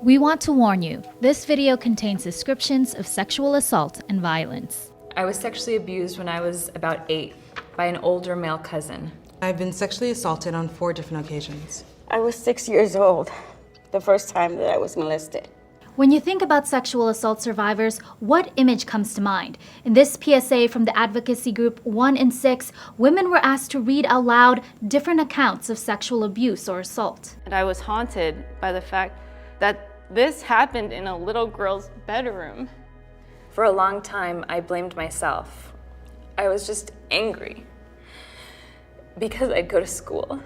We want to warn you, this video contains descriptions of sexual assault and violence. I was sexually abused when I was about 8 by an older male cousin. I've been sexually assaulted on 4 different occasions. I was 6 years old the first time that I was molested. When you think about sexual assault survivors, what image comes to mind? In this PSA from the advocacy group 1 in 6, women were asked to read out loud different accounts of sexual abuse or assault. And I was haunted by the fact that this happened in a little girl's bedroom. For a long time, I blamed myself. I was just angry because I'd go to school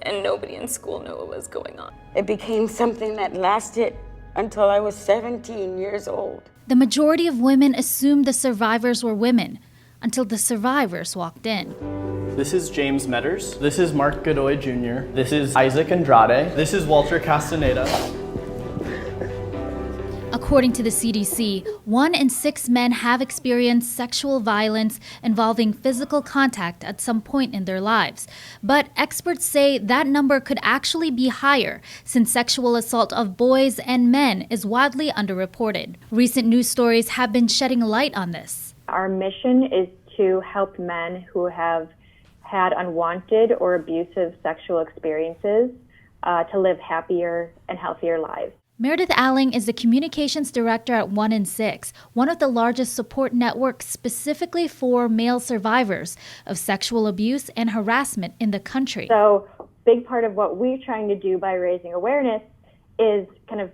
and nobody in school knew what was going on. It became something that lasted until I was 17 years old. The majority of women assumed the survivors were women until the survivors walked in. This is James Metters. This is Mark Godoy Jr. This is Isaac Andrade. This is Walter Castaneda. According to the CDC, 1 in 6 men have experienced sexual violence involving physical contact at some point in their lives. But experts say that number could actually be higher, since sexual assault of boys and men is widely underreported. Recent news stories have been shedding light on this. Our mission is to help men who have had unwanted or abusive sexual experiences to live happier and healthier lives. Meredith Alling is the communications director at 1 in 6, one of the largest support networks specifically for male survivors of sexual abuse and harassment in the country. So a big part of what we're trying to do by raising awareness is kind of,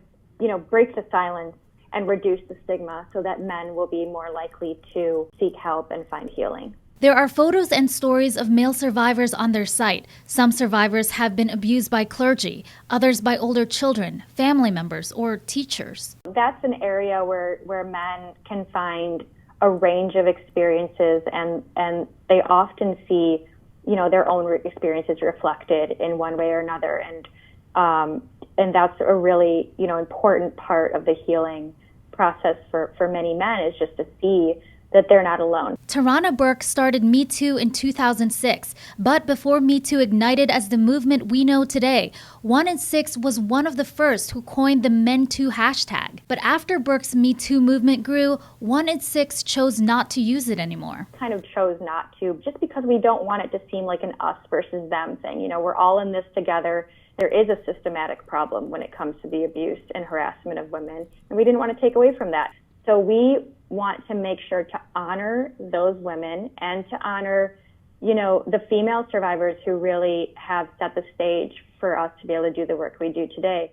break the silence and reduce the stigma so that men will be more likely to seek help and find healing. There are photos and stories of male survivors on their site. Some survivors have been abused by clergy, others by older children, family members, or teachers. That's an area where men can find a range of experiences and they often see, their own experiences reflected in one way or another. And that's a really, important part of the healing process for many men, is just to see that they're not alone. Tarana Burke started Me Too in 2006, but before Me Too ignited as the movement we know today, 1 in 6 was one of the first who coined the mentoo hashtag. But after Burke's Me Too movement grew, 1 in 6 chose not to use it anymore. Kind of chose not to, just because we don't want it to seem like an us versus them thing. We're all in this together. There is a systematic problem when it comes to the abuse and harassment of women, and we didn't want to take away from that. So we want to make sure to honor those women and to honor, the female survivors who really have set the stage for us to be able to do the work we do today.